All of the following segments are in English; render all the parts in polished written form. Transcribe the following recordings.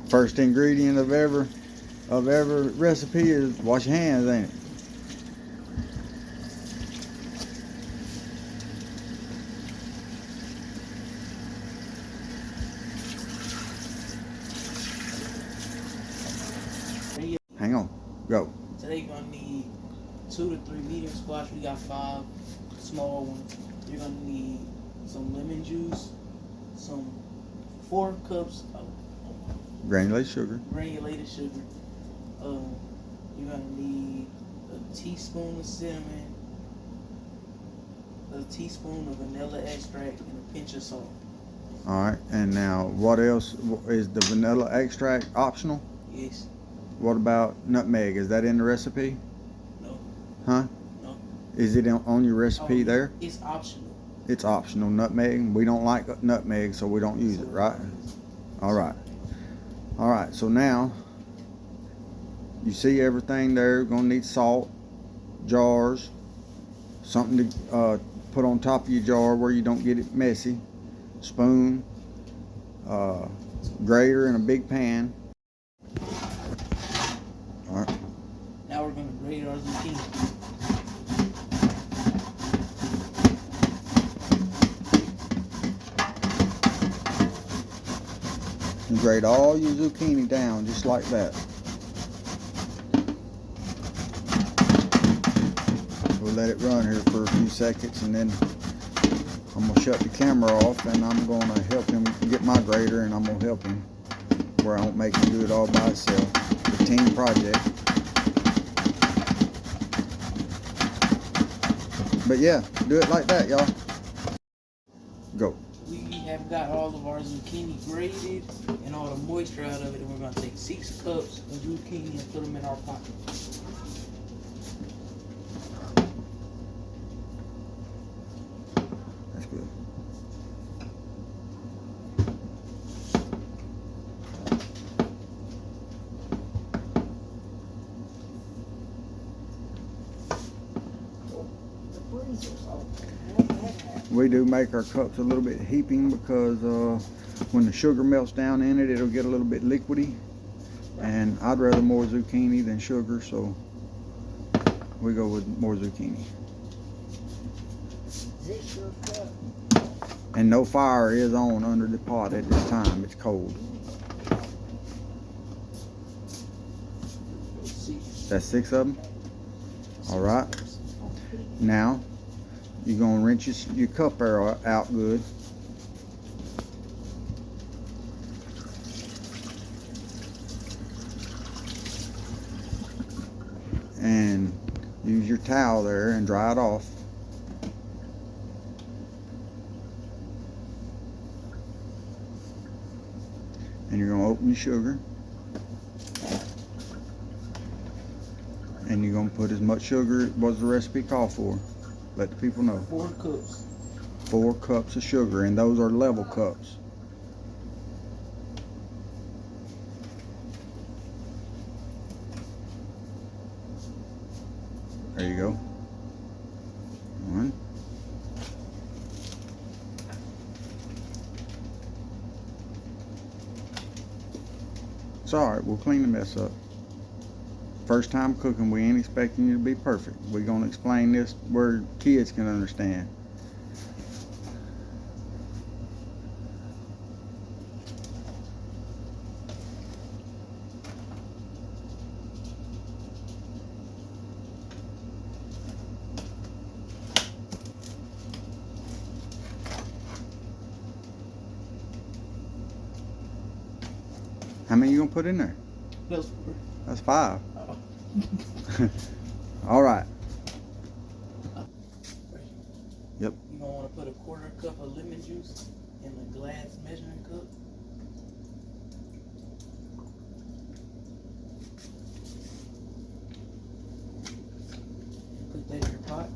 First ingredient of every recipe is wash your hands, ain't it? Hang on, go. Today you're gonna need 2 to 3 medium squash. We got 5 small ones. You're gonna need some lemon juice, some 4 cups of Granulated sugar. You're gonna need a teaspoon of cinnamon, a teaspoon of vanilla extract, and a pinch of salt. All right, and now what else is the vanilla extract optional? Yes. What about nutmeg? Is that in the recipe? No. Huh? No. Is it on your recipe there? It's optional. It's optional. Nutmeg. We don't like nutmeg, so we don't use it, right? All right. All right. So now you see everything there. You're gonna need salt, jars, something to put on top of your jar where you don't get it messy. Spoon, grater in a big pan. All right. Now we're gonna grate our zucchini. You grate all your zucchini down just like that. We'll let it run here for a few seconds, and then I'm gonna shut the camera off, and I'm gonna help him get my grater, and I'm gonna help him where I won't make him do it all by himself. It's a team project. But yeah, do it like that, y'all. Go. We have got all of our zucchini grated and all the moisture out of it, and we're going to take 6 cups of zucchini and put them in our pot. That's good. We do make our cups a little bit heaping because when the sugar melts down in it, it'll get a little bit liquidy, and I'd rather more zucchini than sugar, so we go with more zucchini. And no fire is on under the pot at this time. It's cold. That's 6 of them. All right. Now you're gonna rinse your cup out good. And use your towel there and dry it off. And you're gonna open your sugar. And you're gonna put as much sugar as the recipe called for. Let the people know. 4 cups. 4 cups of sugar, and those are level cups. There you go. 1. It's alright, we'll clean the mess up. First time cooking, we ain't expecting you to be perfect. We're gonna explain this where kids can understand. How many you gonna put in there? That's 5. All right. Yep. You're going to want to put a 1/4 cup of lemon juice in a glass measuring cup. Put that in your pot.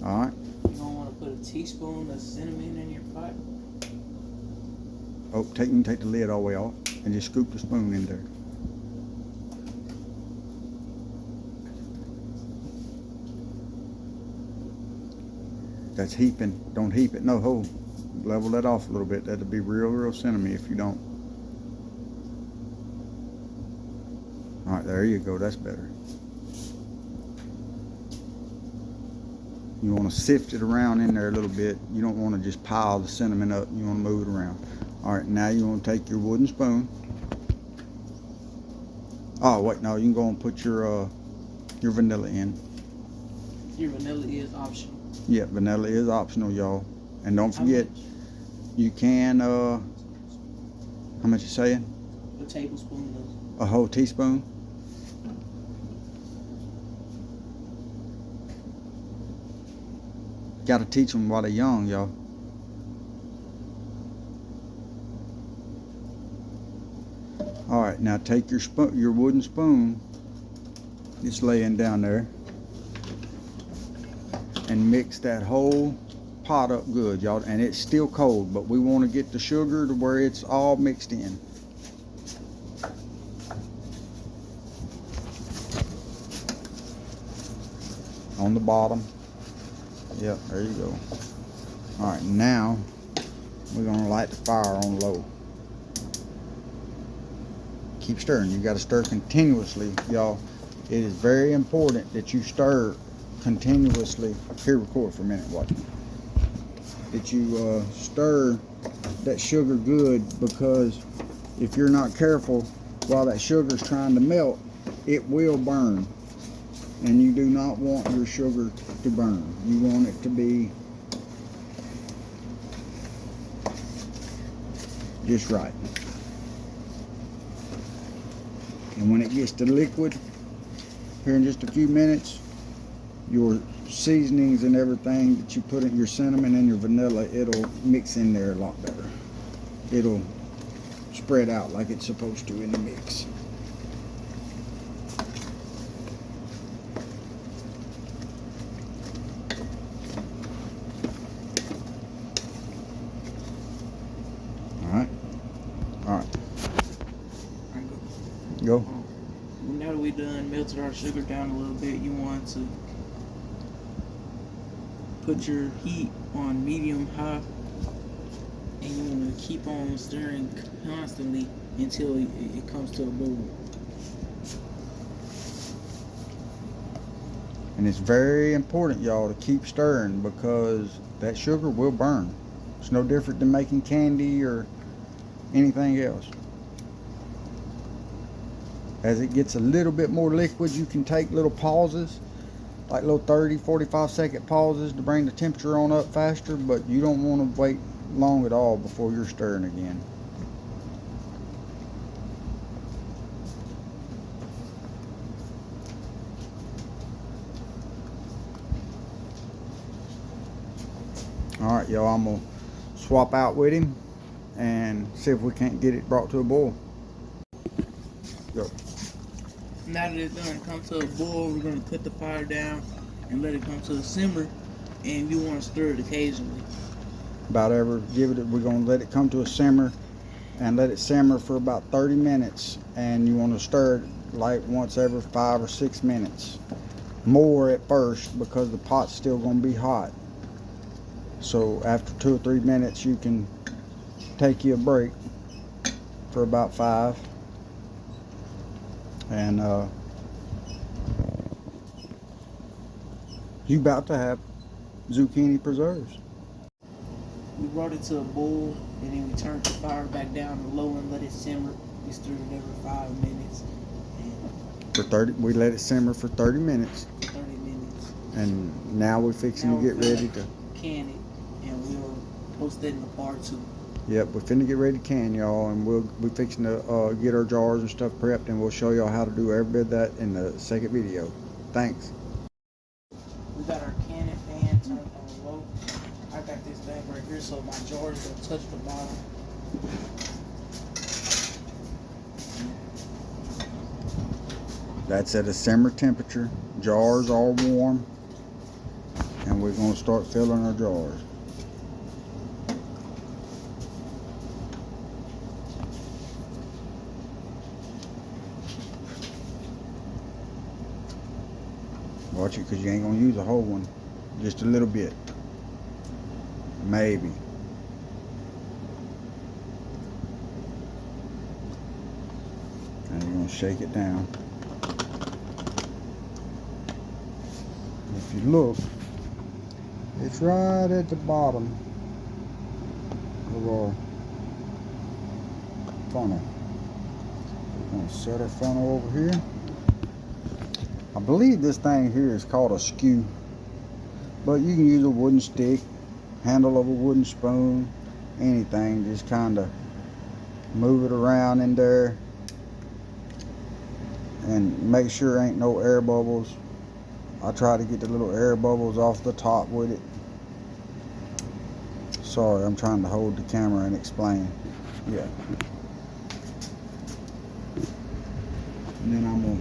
All right. You're going to want to put a teaspoon of cinnamon in your pot. Oh, take the lid all the way off and just scoop the spoon in there. That's heaping. Don't heap it no hole. Level that off a little bit. That'll be real cinnamon if you don't. All right, there you go. That's better. You want to sift it around in there a little bit. You don't want to just pile the cinnamon up. You want to move it around. All right, now you want to take your wooden spoon. Oh wait, no, you can go and put your vanilla in. Your vanilla is optional. Yeah, vanilla is optional, y'all. And don't forget, you can how much you saying? A tablespoon of. A whole teaspoon. Got to teach them while they're young, y'all. All right, now take your wooden spoon, just laying down there, and mix that whole pot up good, y'all. And it's still cold, but we want to get the sugar to where it's all mixed in. On the bottom. Yep, there you go. All right, now we're gonna light the fire on low. Keep stirring. You got to stir continuously, y'all. It is very important that you stir continuously. Here, record for a minute. Watch. That you stir that sugar good, because if you're not careful while that sugar is trying to melt, it will burn. And you do not want your sugar to burn. You want it to be just right. And when it gets to liquid, here in just a few minutes, your seasonings and everything that you put in, your cinnamon and your vanilla, it'll mix in there a lot better. It'll spread out like it's supposed to in the mix. All right. Go. Now that we done melted our sugar down a little bit, you want to put your heat on medium high, and you want to keep on stirring constantly until it comes to a boil. And it's very important, y'all, to keep stirring, because that sugar will burn. It's no different than making candy or anything else. As it gets a little bit more liquid, you can take little pauses, like little 30-45 second pauses to bring the temperature on up faster, but you don't want to wait long at all before you're stirring again. All right, y'all, I'm gonna swap out with him and see if we can't get it brought to a boil. Go. Now that it's done come to a boil, we're going to put the fire down and let it come to a simmer, and you want to stir it occasionally. About ever give it, we're going to let it come to a simmer and let it simmer for about 30 minutes, and you want to stir it like once every 5 or 6 minutes. More at first, because the pot's still going to be hot. So after 2 or 3 minutes, you can take you a break for about 5. And you about to have zucchini preserves. We brought it to a boil, and then we turned the fire back down to low and let it simmer. We stirred it every 5 minutes. For 30, we let it simmer for 30 minutes. 30 minutes. And now we're fixing to get ready to can it, and we'll post that in the part 2. Yep, we're finna get ready to can, y'all, and we're fixing to get our jars and stuff prepped, and we'll show y'all how to do every bit of that in the second video. Thanks. We got our canning pan turned on low. I got this thing right here so my jars don't touch the bottom. That's at a simmer temperature. Jars all warm, and we're gonna start filling our jars. Watch it, because you ain't gonna use a whole one, just a little bit. Maybe. And you're gonna shake it down. If you look, it's right at the bottom of our funnel. We're gonna set our funnel over here. I believe this thing here is called a skew, but you can use a wooden stick, handle of a wooden spoon, anything. Just kind of move it around in there and make sure ain't no air bubbles. I try to get the little air bubbles off the top with it. Sorry, I'm trying to hold the camera and explain. Yeah. And then I'm gonna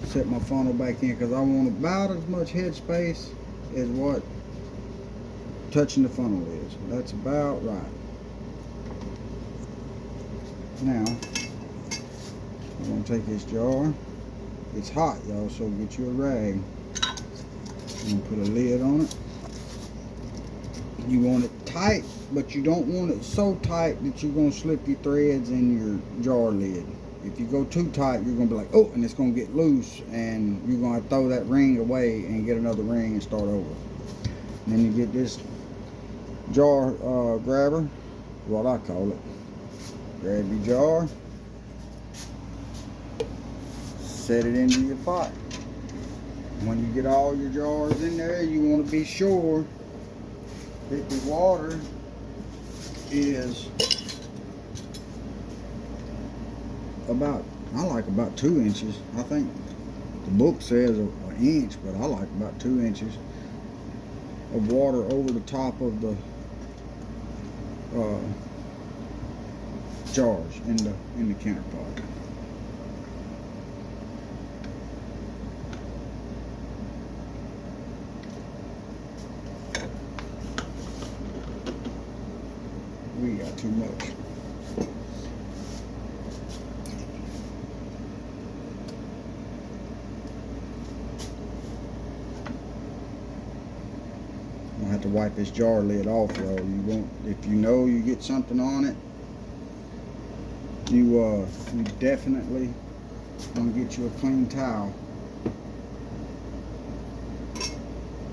set my funnel back in because I want about as much head space as what touching the funnel is. That's about right. Now, I'm gonna take this jar. It's hot, y'all, so get you a rag. I'm gonna put a lid on it. You want it tight, but you don't want it so tight that you're gonna slip your threads in your jar lid. If you go too tight, you're gonna be like, oh, and it's gonna get loose, and you're gonna throw that ring away and get another ring and start over. And then you get this jar grabber, what I call it. Grab your jar, set it into your pot. When you get all your jars in there, you want to be sure that the water is about, I like about 2 inches. I think the book says an inch, but I like about 2 inches of water over the top of the jars in the counterpot. We got too much. I'm gonna have to wipe this jar lid off, y'all. You won't, if you know you get something on it, you definitely want to get you a clean towel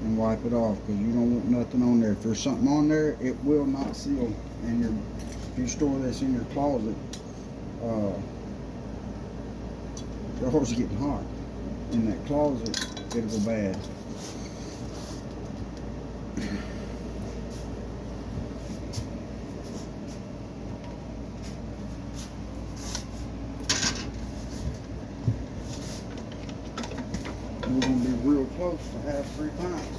and wipe it off, because you don't want nothing on there. If there's something on there, it will not seal. And if you store this in your closet, your horse is getting hot in that closet, it'll go bad. We're going to be real close to have 3 pints.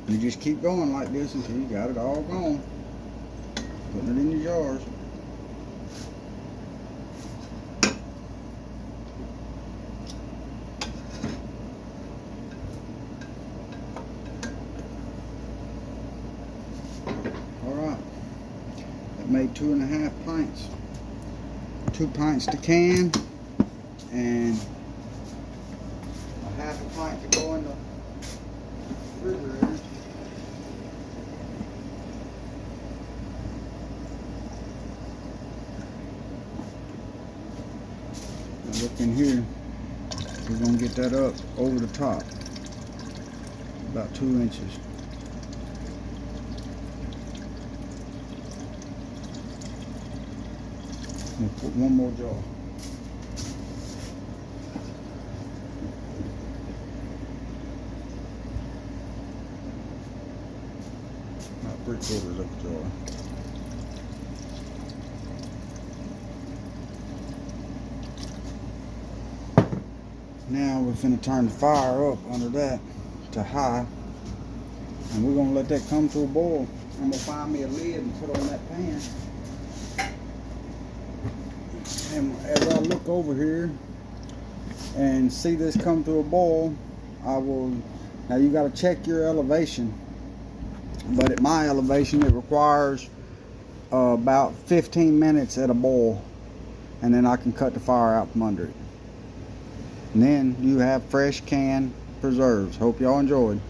You just keep going like this until you got it all gone. Putting it in your jars. Alright. That made 2.5 pints. 2 pints to can. And a half a pint to go in the refrigerator. Look in here, we're going to get that up over the top, about 2 inches. We'll put one more jar. About 3/4 of a jar. Now we're finna turn the fire up under that to high, and we're gonna let that come to a boil. I'm gonna find me a lid and put on that pan. And as I look over here and see this come to a boil, I will, now you gotta check your elevation, but at my elevation it requires about 15 minutes at a boil, and then I can cut the fire out from under it. And then you have fresh canned preserves. Hope y'all enjoyed.